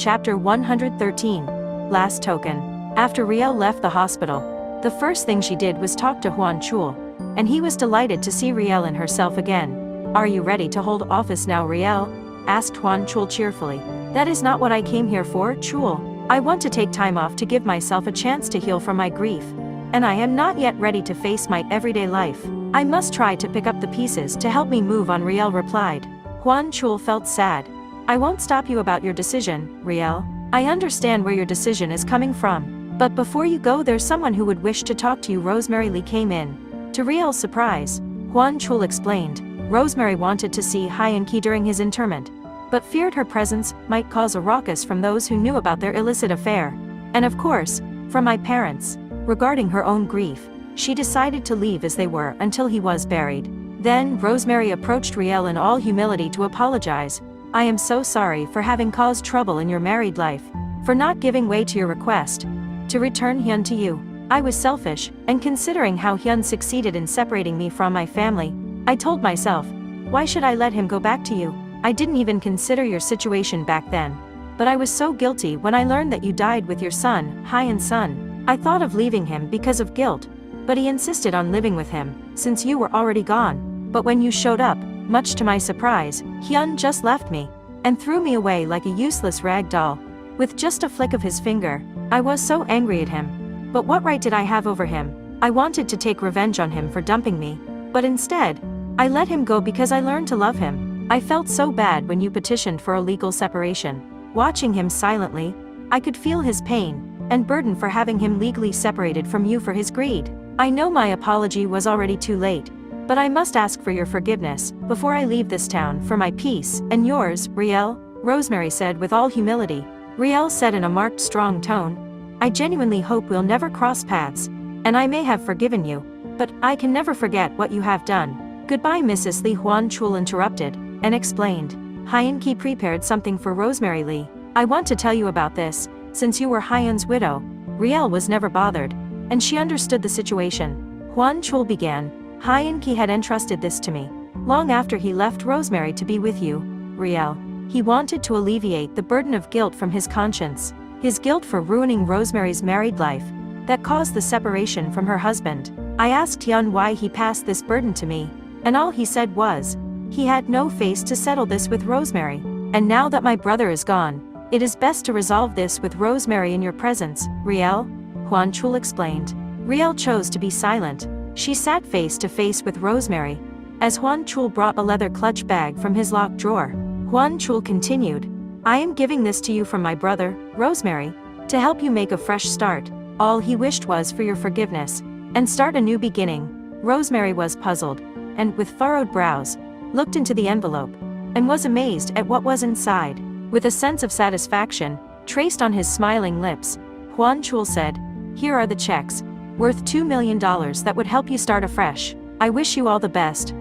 Chapter 113. Last Token. After Riel left the hospital, the first thing she did was talk to Huan Chul, and he was delighted to see Riel and herself again. "Are you ready to hold office now, Riel?" asked Huan Chul cheerfully. "That is not what I came here for, Chul. I want to take time off to give myself a chance to heal from my grief. And I am not yet ready to face my everyday life. I must try to pick up the pieces to help me move on," Riel replied. Huan Chul felt sad. "I won't stop you about your decision, Riel. I understand where your decision is coming from. But before you go, there's someone who would wish to talk to you." Rosemary Lee came in. To Riel's surprise, Huan Chul explained. Rosemary wanted to see Hyan-ki during his interment, but feared her presence might cause a ruckus from those who knew about their illicit affair. And of course, from my parents. Regarding her own grief, she decided to leave as they were until he was buried. Then Rosemary approached Riel in all humility to apologize. "I am so sorry for having caused trouble in your married life, for not giving way to your request to return Hyun to you. I was selfish, and considering how Hyun succeeded in separating me from my family, I told myself, why should I let him go back to you? I didn't even consider your situation back then. But I was so guilty when I learned that you died with your son, Hyan's son. I thought of leaving him because of guilt, but he insisted on living with him, since you were already gone. But when you showed up, much to my surprise, Hyun just left me, and threw me away like a useless rag doll. With just a flick of his finger, I was so angry at him. But what right did I have over him? I wanted to take revenge on him for dumping me. But instead, I let him go because I learned to love him. I felt so bad when you petitioned for a legal separation. Watching him silently, I could feel his pain and burden for having him legally separated from you for his greed. I know my apology was already too late, but I must ask for your forgiveness before I leave this town for my peace and yours, Riel," Rosemary said with all humility. Riel said in a marked strong tone, "I genuinely hope we'll never cross paths, and I may have forgiven you, but I can never forget what you have done." "Goodbye, Mrs. Lee," Huan Chul interrupted, and explained. "Hyan-ki prepared something for Rosemary Lee. I want to tell you about this. Since you were Hyan's widow, Riel was never bothered, and she understood the situation." Huan Chul began. "Hyan-ki had entrusted this to me long after he left Rosemary to be with you, Riel. He wanted to alleviate the burden of guilt from his conscience, his guilt for ruining Rosemary's married life that caused the separation from her husband. I asked Hyun why he passed this burden to me, and all he said was, he had no face to settle this with Rosemary. And now that my brother is gone, it is best to resolve this with Rosemary in your presence, Riel," Huan Chul explained. Riel chose to be silent. She sat face to face with Rosemary, as Huan Chul brought a leather clutch bag from his locked drawer. Huan Chul continued, "I am giving this to you from my brother, Rosemary, to help you make a fresh start. All he wished was for your forgiveness, and start a new beginning." Rosemary was puzzled, and with furrowed brows, looked into the envelope, and was amazed at what was inside. With a sense of satisfaction traced on his smiling lips, Huan Chul said, "Here are the checks, worth $2 million that would help you start afresh. I wish you all the best."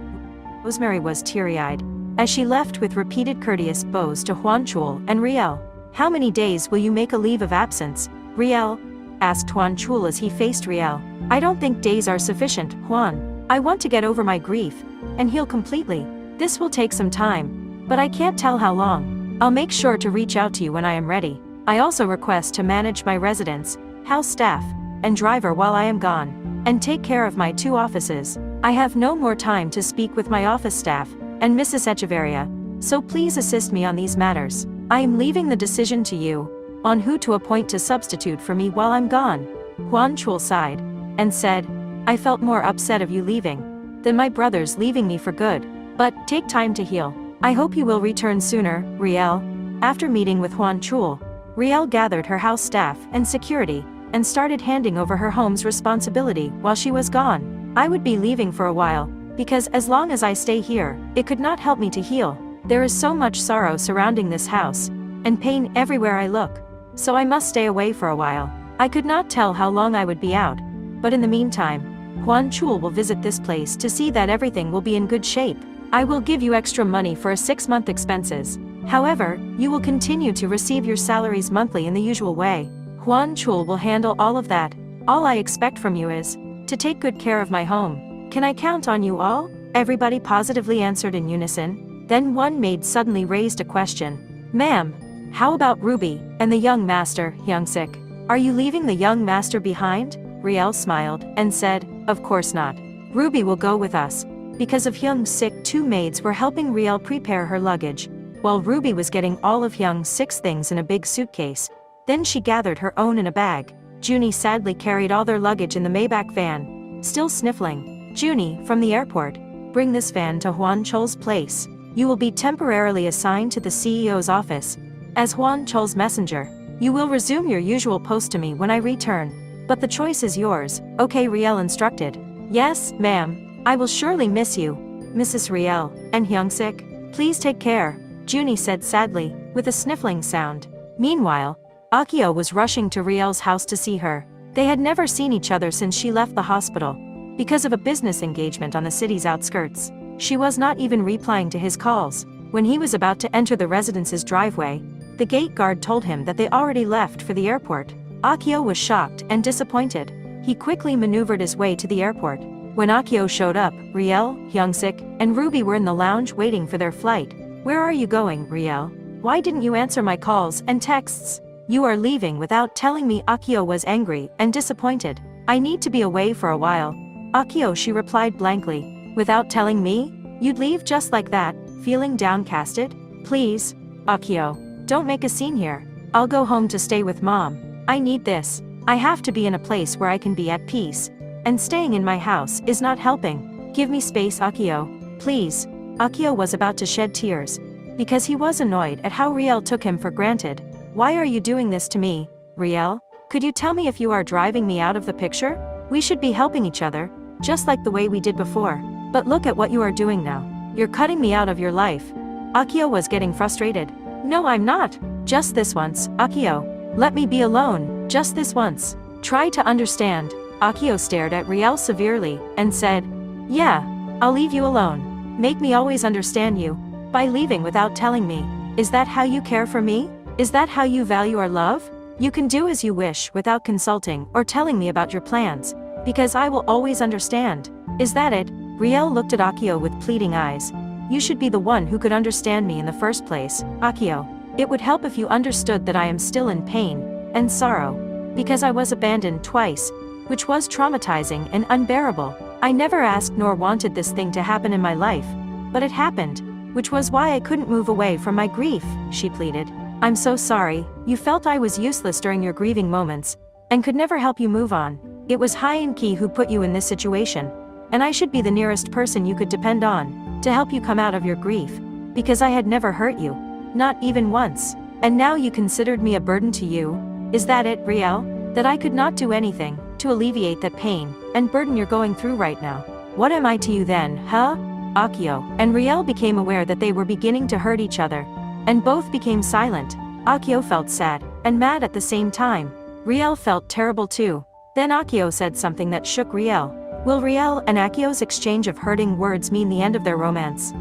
Rosemary was teary-eyed as she left with repeated courteous bows to Huan Chul and Riel. "How many days will you make a leave of absence, Riel?" asked Huan Chul as he faced Riel. "I don't think days are sufficient, Huan. I want to get over my grief and heal completely. This will take some time, but I can't tell how long. I'll make sure to reach out to you when I am ready. I also request to manage my residence, house staff, and driver while I am gone, and take care of my 2 offices. I have no more time to speak with my office staff and Mrs. Echeverria, so please assist me on these matters. I am leaving the decision to you on who to appoint to substitute for me while I'm gone." Huan Chul sighed and said, "I felt more upset of you leaving than my brother's leaving me for good. But take time to heal. I hope you will return sooner, Riel." After meeting with Huan Chul, Riel gathered her house staff and security, and started handing over her home's responsibility while she was gone. "I would be leaving for a while, because as long as I stay here, it could not help me to heal. There is so much sorrow surrounding this house, and pain everywhere I look. So I must stay away for a while. I could not tell how long I would be out, but in the meantime, Huan Chul will visit this place to see that everything will be in good shape. I will give you extra money for a 6-month expenses. However, you will continue to receive your salaries monthly in the usual way. Huan Chul will handle all of that. All I expect from you is to take good care of my home. Can I count on you all?" Everybody positively answered in unison. Then one maid suddenly raised a question. "Ma'am, How about Ruby and the young master, Hyung-sik? Are you leaving the young master behind? Riel smiled and said, of course not. Ruby will go with us. Because of Hyung-sik, 2 maids were helping Riel prepare her luggage, while Ruby was getting all of Hyung-sik's things in a big suitcase. Then she gathered her own in a bag. Junie sadly carried all their luggage in the Maybach van. Still sniffling. Junie, from the airport, bring this van to Hwan Chol's place. You will be temporarily assigned to the CEO's office. As Hwan Chol's messenger, you will resume your usual post to me when I return. But the choice is yours, okay? Riel instructed. Yes, ma'am. I will surely miss you, Mrs. Riel, and Hyung-sik. Please take care, Junie said sadly, with a sniffling sound. Meanwhile, Akio was rushing to Riel's house to see her. They had never seen each other since she left the hospital. Because of a business engagement on the city's outskirts, she was not even replying to his calls. When he was about to enter the residence's driveway, the gate guard told him that they already left for the airport. Akio was shocked and disappointed. He quickly maneuvered his way to the airport. When Akio showed up, Riel, Hyung-sik, and Ruby were in the lounge waiting for their flight. Where are you going, Riel? Why didn't you answer my calls and texts? You are leaving without telling me. Akio was angry and disappointed. I need to be away for a while. Akio, she replied blankly. Without telling me? You'd leave just like that, feeling downcasted? Please, Akio, don't make a scene here. I'll go home to stay with mom. I need this. I have to be in a place where I can be at peace. And staying in my house is not helping. Give me space, Akio. Please. Akio was about to shed tears. Because he was annoyed at how Riel took him for granted. Why are you doing this to me, Riel? Could you tell me if you are driving me out of the picture? We should be helping each other, just like the way we did before. But look at what you are doing now. You're cutting me out of your life. Akio was getting frustrated. No, I'm not. Just this once, Akio. Let me be alone, just this once. Try to understand. Akio stared at Riel severely and said, yeah, I'll leave you alone. Make me always understand you. By leaving without telling me. Is that how you care for me? Is that how you value our love? You can do as you wish without consulting or telling me about your plans. Because I will always understand. Is that it? Riel looked at Akio with pleading eyes. You should be the one who could understand me in the first place, Akio. It would help if you understood that I am still in pain and sorrow. Because I was abandoned twice, which was traumatizing and unbearable. I never asked nor wanted this thing to happen in my life. But it happened, which was why I couldn't move away from my grief, she pleaded. I'm so sorry. You felt I was useless during your grieving moments and could never help you move on. It was Hyun-ki who put you in this situation. And I should be the nearest person you could depend on to help you come out of your grief. Because I had never hurt you. Not even once. And now you considered me a burden to you? Is that it, Riel? That I could not do anything to alleviate that pain and burden you're going through right now? What am I to you then, huh? Akio and Riel became aware that they were beginning to hurt each other. And both became silent. Akio felt sad and mad at the same time. Riel felt terrible too. Then Akio said something that shook Riel. Will Riel and Akio's exchange of hurting words mean the end of their romance?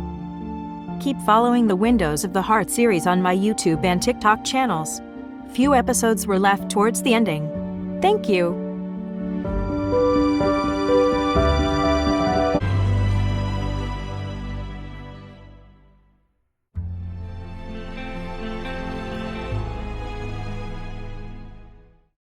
Keep following the Windows of the Heart series on my YouTube and TikTok channels. Few episodes were left towards the ending. Thank you.